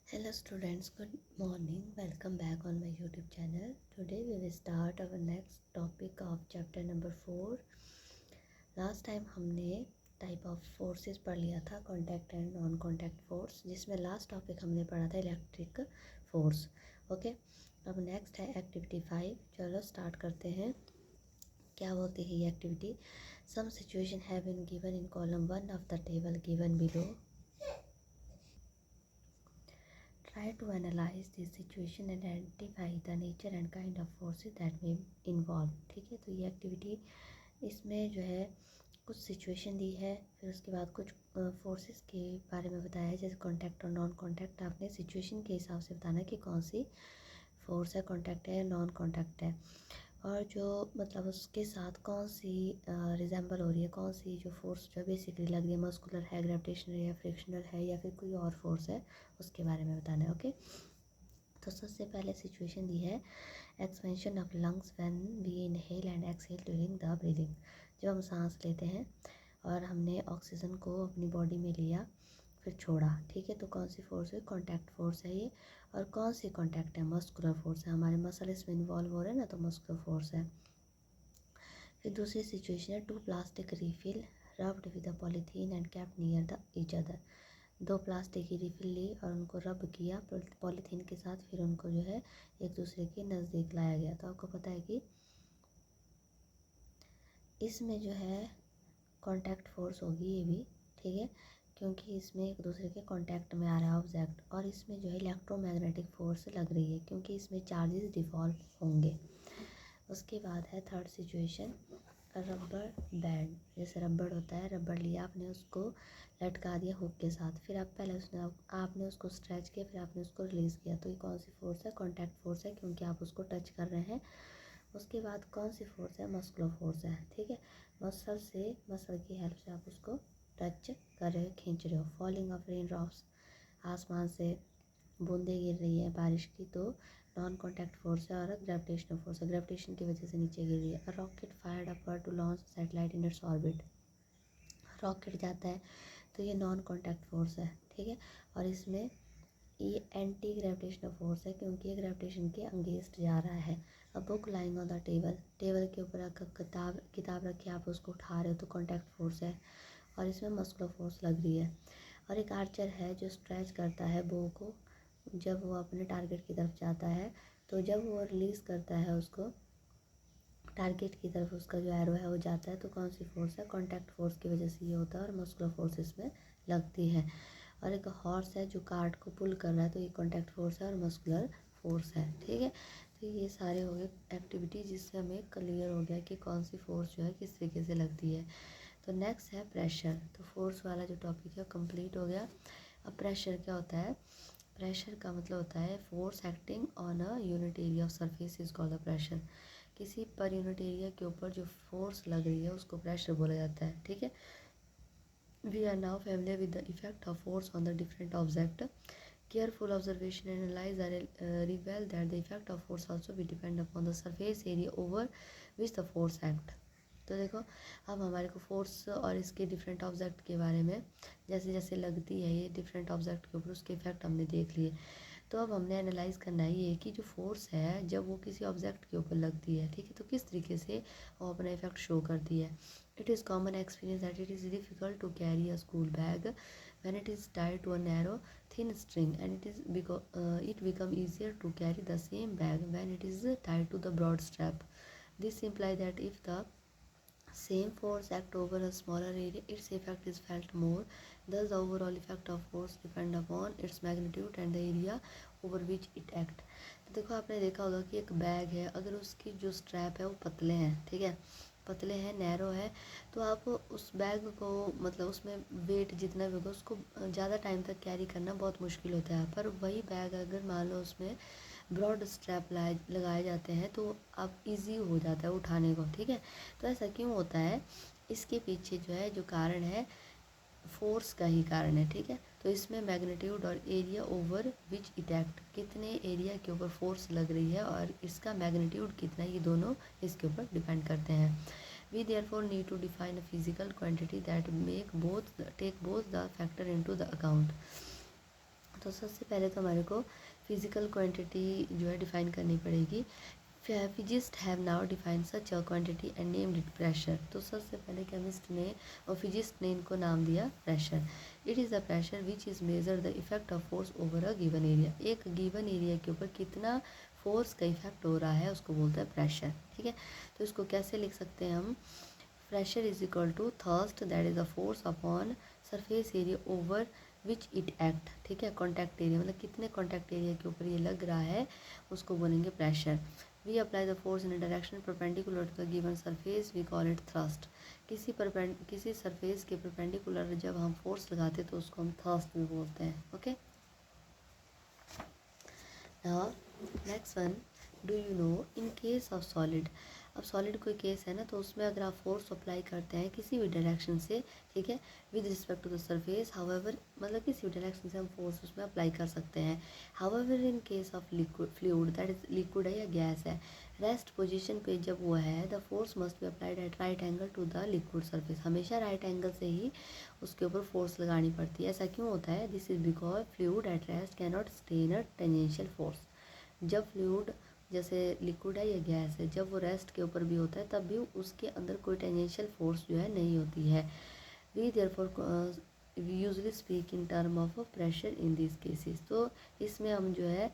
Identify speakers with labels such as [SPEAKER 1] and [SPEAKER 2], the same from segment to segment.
[SPEAKER 1] Hello students, good morning. Welcome back on my YouTube channel. Today we will start our next topic of chapter number 4. Last time हमने type of forces पढ़ लिया था, contact and non contact force, जिसमें last topic हमने पढ़ा था electric force. Okay, अब next है एक्टिविटी 5. चलो स्टार्ट करते हैं. क्या होती है ये एक्टिविटी? Some situation have been given in column 1 of the table given below. Try to analyze this situation and identify the nature and kind of forces that may involve. ठीक है, तो ये एक्टिविटी, इसमें जो है कुछ सिचुएशन दी है, फिर उसके बाद कुछ फोर्सेस के बारे में बताया है, जैसे कॉन्टैक्ट और नॉन कॉन्टैक्ट. आपने सिचुएशन के हिसाब से बताना कि कौन सी फोर्स है, कॉन्टैक्ट है या नॉन कॉन्टैक्ट है, और जो मतलब उसके साथ कौन सी रिजेंबल हो रही है, कौन सी जो फोर्स जो बेसिकली लग रही है, मस्कुलर है, ग्रेविटेशनल है या फ्रिक्शनल है या फिर कोई और फोर्स है, उसके बारे में बताना है. ओके, तो सबसे पहले सिचुएशन दी है expansion of lungs when we inhale and exhale during the breathing. जब हम सांस लेते हैं और हमने ऑक्सीजन को अपनी बॉडी में लिया फिर छोड़ा, ठीक है, तो कौन सी फोर्स है? कॉन्टैक्ट फोर्स है ये. और कौन सी कॉन्टैक्ट है? मस्कुलर फोर्स है. हमारे मसल इसमें इन्वॉल्व हो रहे हैं ना, तो मस्कुलर फोर्स है. फिर दूसरी सिचुएशन है two plastic refill rubbed with a polythene and kept near the each other. दो प्लास्टिक की रिफिल ली और उनको रब किया पॉलीथीन के साथ, फिर उनको जो है एक दूसरे के नज़दीक लाया गया. तो आपको पता है कि इसमें जो है कॉन्टैक्ट फोर्स होगी ये भी, ठीक है, क्योंकि इसमें एक दूसरे के कांटेक्ट में आ रहा है ऑब्जेक्ट. और इसमें जो है इलेक्ट्रोमैग्नेटिक फोर्स लग रही है क्योंकि इसमें चार्जेस डिफॉल्व होंगे. उसके बाद है थर्ड सिचुएशन रबर बैंड. जैसे रबड़ होता है, रबड़ लिया आपने, उसको लटका दिया हुक के साथ, फिर आपने उसको स्ट्रेच किया, फिर आपने उसको रिलीज़ किया. तो ये कौन सी फोर्स है? कॉन्टैक्ट फोर्स है, क्योंकि आप उसको टच कर रहे हैं. उसके बाद कौन सी फोर्स है? मस्कुलर फोर्स है. ठीक है, मसल की हेल्प से आप उसको टच कर रहे हो, खींच रहे हो. फॉलिंग ऑफ रेन ड्रॉप्स, आसमान से बूंदें गिर रही है बारिश की, तो नॉन कॉन्टैक्ट फोर्स है. और ग्रेविटेशनल फोर्स है, ग्रेविटेशन की वजह से नीचे गिर रही है. Rocket fired upward to launch satellite in its orbit. Rocket जाता है तो ये नॉन कॉन्टैक्ट फोर्स है, ठीक है. और इसमें ये एंटी ग्रेविटेशनल फोर्स है क्योंकि ये ग्रेविटेशन के अंगेंस्ट जा रहा है. A book lying on the table, table के ऊपर किताब रखी, आप उसको उठा रहे हो, तो कॉन्टैक्ट फोर्स है. और इसमें मस्कुलर फोर्स लग रही है. और एक आर्चर है जो स्ट्रेच करता है बो को जब वो अपने टारगेट की तरफ जाता है, तो जब वो रिलीज़ करता है उसको टारगेट की तरफ, उसका जो एरो है वो जाता है. तो कौन सी फोर्स है? कॉन्टैक्ट फोर्स की वजह से ये होता है और मस्कुलर फोर्स इसमें लगती है. और एक हॉर्स है जो कार्ट को पुल कर रहा है, तो ये कॉन्टैक्ट फोर्स है और मस्कुलर फोर्स है. ठीक है, तो ये सारे हो गए एक्टिविटी जिससे हमें क्लियर हो गया कि कौन सी फोर्स जो है किस तरीके से लगती है. तो नेक्स्ट है प्रेशर. तो फोर्स वाला जो टॉपिक है कंप्लीट हो गया. अब प्रेशर क्या होता है? प्रेशर का मतलब होता है force acting on a unit area of surface is called the pressure. किसी पर यूनिट एरिया के ऊपर जो फोर्स लग रही है उसको प्रेशर बोला जाता है. ठीक है, we are now familiar with the effect of force on the different object. Careful observation and analyze reveal that the effect of force also will depend upon the surface area over which the force act. तो देखो, अब हमारे को force और इसके different object के बारे में जैसे जैसे लगती है ये डिफरेंट ऑब्जेक्ट के ऊपर, उसके इफेक्ट हमने देख लिए. तो अब हमने एनालाइज करना है ये कि जो फोर्स है जब वो किसी ऑब्जेक्ट के ऊपर लगती है, ठीक है, तो किस तरीके से वो अपना इफेक्ट शो करती है. It is common experience that it is difficult to carry a school bag when it is tied to a narrow thin string, and it become easier to carry the same bag when it is tied to the broad strap. This implies that if the same force act over a smaller area, its effect is felt more. Thus, the overall effect of force depend upon its magnitude and the area over which it act. तो देखो, आपने देखा होगा कि एक bag है, अगर उसकी जो स्ट्रैप है वो पतले हैं, ठीक है, पतले हैं, नैरो है, तो आप उस बैग को मतलब उसमें वेट जितना भी होगा उसको ज़्यादा टाइम तक कैरी करना बहुत मुश्किल होता है. पर वही बैग अगर मान लो उसमें ब्रॉड स्ट्रैप लगाए जाते हैं तो अब इजी हो जाता है उठाने को. ठीक है, तो ऐसा क्यों होता है? इसके पीछे जो है जो कारण है फोर्स का ही कारण है. ठीक है, तो इसमें मैग्नीट्यूड और area over which it act, कितने एरिया के ऊपर फोर्स लग रही है और इसका मैग्नीट्यूड कितना, ये दोनों इसके ऊपर डिपेंड करते हैं. We therefore need to define a physical quantity that take both the factor into the account. तो सबसे पहले तो हमारे को फिजिकल क्वांटिटी जो है डिफाइन करनी पड़ेगी। Physicist have now define such a quantity and named it pressure. तो सबसे पहले केमिस्ट ने और फिजिस्ट ने इनको नाम दिया pressure. It is the pressure which is measure the effect of force over a given area. एक गिवन एरिया के ऊपर कितना फोर्स का इफेक्ट हो रहा है उसको बोलते हैं प्रेशर। ठीक है, तो इसको कैसे लिख सकते हैं हम? Pressure is equal to thrust, that is the force upon surface area over which it act. ठीक है, कॉन्टैक्ट एरिया मतलब कितने कॉन्टैक्ट एरिया के ऊपर ये लग रहा है उसको बोलेंगे pressure. We apply the force in a direction perpendicular to the given surface, we call it thrust. किसी सरफेस के परपेंडिकुलर जब हम फोर्स लगाते तो उसको हम थ्रस्ट भी बोलते हैं। Okay, now next one, do you no in case of solid. अब सॉलिड कोई केस है ना, तो उसमें अगर आप फोर्स अप्लाई करते हैं किसी भी डायरेक्शन से, ठीक है, with respect to the surface, however मतलब किसी भी डायरेक्शन से हम फोर्स उसमें अप्लाई कर सकते हैं। However in case of liquid fluid, that is liquid है या गैस है, रेस्ट पोजीशन पे जब वो है, the force must be applied at right angle to the liquid surface. हमेशा राइट एंगल से ही उसके ऊपर फोर्स लगानी पड़ती है। ऐसा क्यों होता है? This is because fluid at rest can not stain a tangential force. जब फ्लूइड जैसे लिक्विड है या गैस है, जब वो रेस्ट के ऊपर भी होता है तब भी उसके अंदर कोई टेंजेंशियल फोर्स जो है नहीं होती है। We therefore usually speak in term of pressure in this cases. तो इसमें हम जो है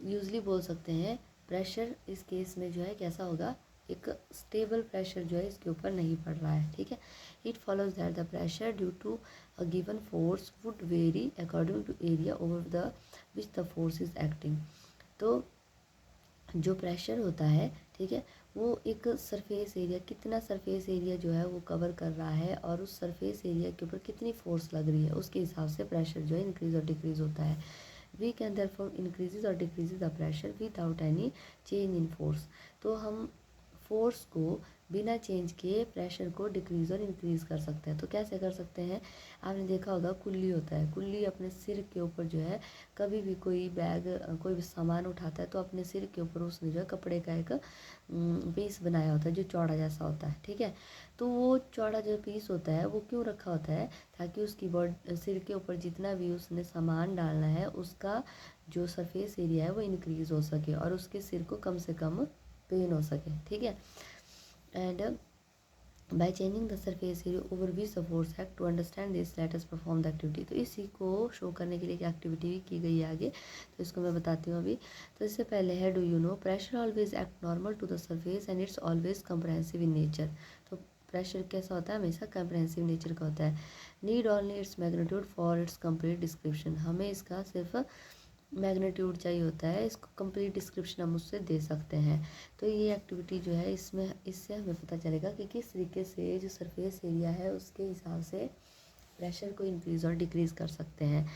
[SPEAKER 1] यूजली बोल सकते हैं प्रेशर इस केस में जो है कैसा होगा, एक स्टेबल प्रेशर जो है इसके ऊपर नहीं पड़ रहा है। ठीक है, it follows that the pressure due to a given force would vary according to area over the which the force is acting. तो जो प्रेशर होता है, ठीक है, वो एक सरफेस एरिया, कितना सरफेस एरिया जो है वो कवर कर रहा है और उस सरफेस एरिया के ऊपर कितनी फोर्स लग रही है उसके हिसाब से प्रेशर जो है इंक्रीज और डिक्रीज होता है। वी कैन देयरफॉर इंक्रीजेज और decreases the pressure without any change in force. तो हम फोर्स को बिना चेंज किए प्रेशर को डिक्रीज और इंक्रीज कर सकते हैं। तो कैसे कर सकते हैं? आपने देखा होगा कुल्ली होता है, कुल्ली अपने सिर के ऊपर जो है कभी भी कोई बैग कोई भी सामान उठाता है तो अपने सिर के ऊपर उसने जो है कपड़े का एक पीस बनाया होता है जो चौड़ा जैसा होता है। ठीक है, तो वो चौड़ा जो पीस होता है वो क्यों रखा होता है? ताकि उसकी सिर के ऊपर जितना भी उसने सामान डालना है उसका जो सरफेस एरिया है वो इंक्रीज हो सके और उसके सिर को कम से कम पेन हो सके। ठीक है, and by changing the surface area over which the force act, to understand this let us perform the activity. तो इसी को शो करने के लिए एक एक्टिविटी भी की गई है आगे, तो इसको मैं बताती हूँ अभी। तो इससे पहले है, do you know pressure always act normal to the surface and it's always comprehensive in nature. तो प्रेशर कैसा होता है? हमेशा कंप्रहेंसिव नेचर का होता है। Need only its magnitude for its complete description. हमें इसका सिर्फ मैग्नीट्यूड चाहिए होता है, इसको कंप्लीट डिस्क्रिप्शन हम उससे दे सकते हैं। तो ये एक्टिविटी जो है इसमें इससे हमें पता चलेगा कि किस तरीके से जो सरफेस एरिया है उसके हिसाब से प्रेशर को इंक्रीज़ और डिक्रीज़ कर सकते हैं।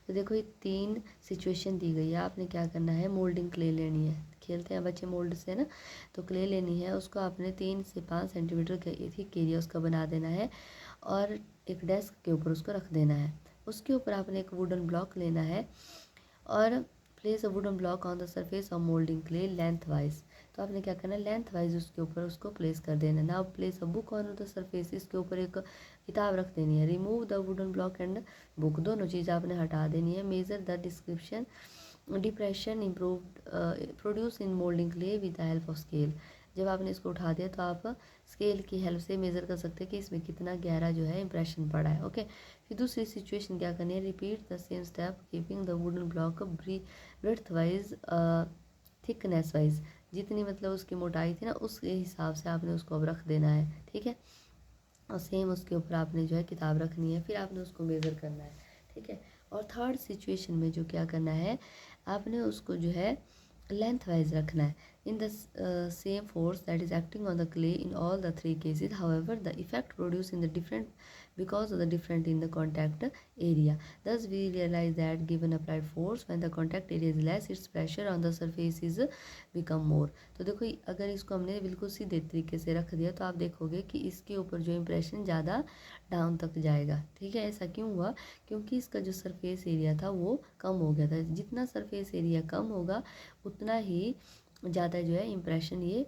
[SPEAKER 1] तो देखो ये 3 सिचुएशन दी गई है, आपने क्या करना है, मोल्डिंग क्ले लेनी है। खेलते हैं बच्चे मोल्ड से ना, तो क्ले लेनी है, उसको आपने 3 से 5 सेंटीमीटर के एक एरिया उसका बना देना है और एक डेस्क के ऊपर उसको रख देना है। उसके ऊपर आपने एक वुडन ब्लॉक लेना है और place a wooden block on the surface of moulding clay length wise. तो आपने क्या करना है, लेंथ वाइज उसके ऊपर उसको प्लेस कर देना है। Now place a book on the surface, इसके ऊपर एक किताब रख देनी है। Remove the wooden block and book, दोनों चीज़ आपने हटा देनी है। Measure the description depression improve produce in moulding clay with the help of scale. जब आपने इसको उठा दिया तो आप स्केल की हेल्प से मेज़र कर सकते हैं कि इसमें कितना गहरा जो है इंप्रेशन पड़ा है। ओके, फिर दूसरी सिचुएशन क्या करनी है, repeat the same step keeping the wooden block breadth wise thickness wise. जितनी मतलब उसकी मोटाई थी ना उसके हिसाब से आपने उसको अब रख देना है। ठीक है, और सेम उसके ऊपर आपने जो है किताब रखनी है, फिर आपने उसको मेज़र करना है। ठीक है, और थर्ड सिचुएशन में जो क्या करना है, आपने उसको जो है लेंथ वाइज रखना है in the same force that is acting on the clay in all the 3 cases. However the effect produce in the different because of the different in the contact area. Thus we realize that given applied force when the contact area is less, its pressure on the surface is become more. तो देखो अगर इसको हमने बिल्कुल सीधे तरीके से रख दिया तो आप देखोगे कि इसके ऊपर जो इम्प्रेशन ज़्यादा डाउन तक जाएगा। ठीक है, ऐसा क्यों हुआ? क्योंकि इसका जो सरफेस एरिया था वो कम हो गया था। जितना सरफेस एरिया कम होगा उतना ही ज़्यादा जो है इम्प्रेशन ये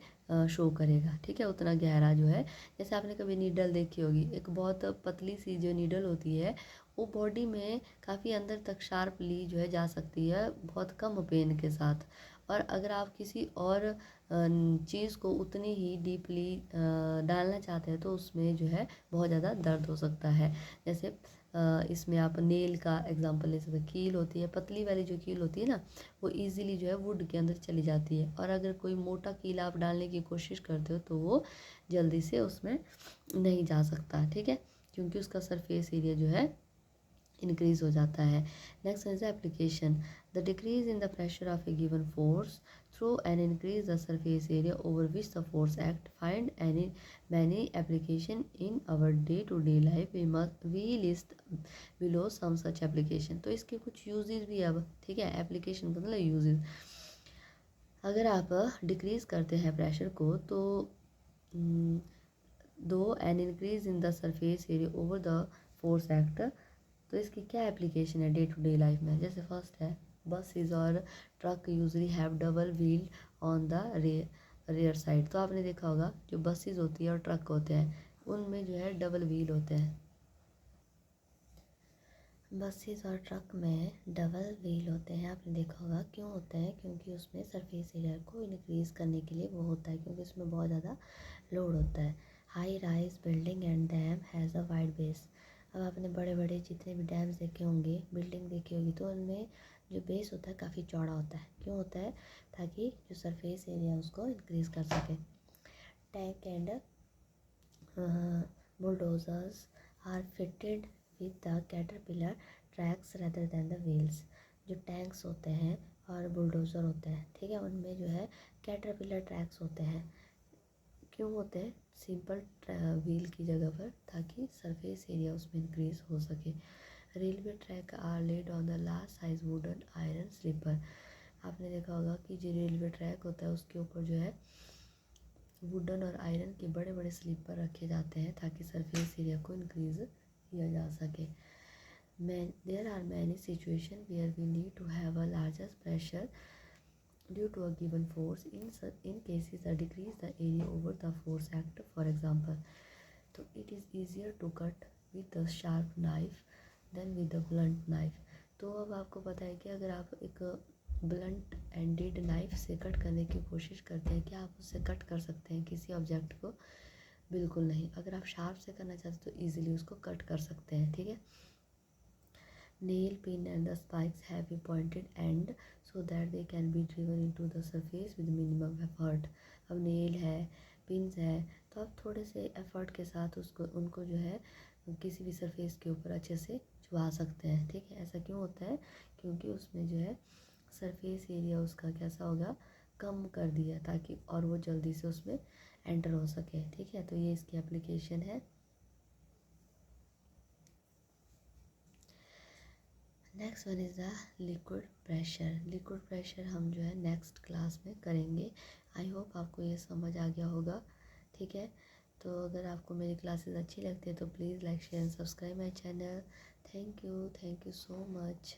[SPEAKER 1] शो करेगा। ठीक है, उतना गहरा जो है, जैसे आपने कभी नीडल देखी होगी, एक बहुत पतली सी जो नीडल होती है वो बॉडी में काफ़ी अंदर तक शार्पली जो है जा सकती है बहुत कम पेन के साथ। और अगर आप किसी और चीज़ को उतनी ही डीपली डालना चाहते हैं तो उसमें जो है बहुत ज़्यादा दर्द हो सकता है। जैसे इसमें आप नेल का एग्जांपल ले सकते हैं। कील होती है, पतली वाली जो कील होती है ना, वो इजीली जो है वुड के अंदर चली जाती है। और अगर कोई मोटा कील आप डालने की कोशिश करते हो तो वो जल्दी से उसमें नहीं जा सकता, ठीक है, क्योंकि उसका सरफेस एरिया जो है इंक्रीज हो जाता है। Next is application. The decrease in the pressure of a given force through an increase the surface area over which the force act find any many application in our day to day life. We list below some such application. तो इसके कुछ uses भी अब, ठीक है, application का मतलब uses. अगर आप डिक्रीज करते हैं प्रेशर को तो दो an increase in the surface area over the force act, तो इसकी क्या एप्लीकेशन है डे टू डे लाइफ में। जैसे फर्स्ट है बसेस और truck usually have double wheel on the rear side. तो आपने देखा होगा जो बसेस होती है और ट्रक होते हैं उनमें जो है डबल व्हील होते हैं। बसेस और ट्रक में डबल व्हील होते हैं, आपने देखा होगा क्यों होता है, क्योंकि उसमें सरफेस एरिया को इंक्रीज़ करने के लिए वो होता है, क्योंकि उसमें बहुत ज़्यादा लोड होता है। High rise building and dam has a wide base. अब आपने बड़े बड़े जितने भी डैम्स देखे होंगे, बिल्डिंग देखी होगी, तो उनमें जो बेस होता है काफ़ी चौड़ा होता है। क्यों होता है? ताकि जो सरफेस एरिया उसको इंक्रीज़ कर सके। Tank and bulldozers are fitted with the caterpillar tracks rather than the wheels। जो टैंक्स होते हैं और बुलडोज़र होते हैं, ठीक है, उनमें जो है कैटरपिलर ट्रैक्स होते हैं। क्यों होते हैं? सिंपल व्हील की जगह पर, ताकि सरफेस एरिया उसमें इंक्रीज हो सके। Railway track are laid on the large size wooden iron sleeper. आपने देखा होगा कि जो रेलवे ट्रैक होता है उसके ऊपर जो है वुडन और आयरन के बड़े बड़े स्लीपर रखे जाते हैं ताकि सरफेस एरिया को इंक्रीज किया जा सके। There are many situation where we need to have a larger pressure due to a given force. In cases the decrease the area over the force act. For example, तो it is easier to cut with the sharp knife than with the blunt knife. तो अब आपको पता है कि अगर आप एक ब्लंट एंडेड नाइफ से कट करने की कोशिश करते हैं, क्या आप उससे कट कर सकते हैं किसी ऑब्जेक्ट को? बिल्कुल नहीं। अगर आप शार्प से करना चाहते हैं तो ईजिली उसको कट कर सकते हैं, ठीक है। Nail pin and the spikes have a pointed and so that they can be driven into the surface with minimum effort. अब नेल है, पिन्स है, तो आप थोड़े से एफर्ट के साथ उनको जो है किसी भी सरफेस के ऊपर अच्छे से छुआ सकते हैं, ठीक है। ऐसा क्यों होता है? क्योंकि उसमें जो है सरफेस एरिया उसका कैसा होगा, कम कर दिया, ताकि और वो जल्दी से उसमें एंटर हो सके, ठीक है। तो ये इसकी एप्लीकेशन है। Next one is the liquid pressure. Liquid pressure हम जो है नेक्स्ट क्लास में करेंगे। आई होप आपको ये समझ आ गया होगा, ठीक है। तो अगर आपको मेरी क्लासेस अच्छी लगती है तो please like share and subscribe my channel. Thank you so much.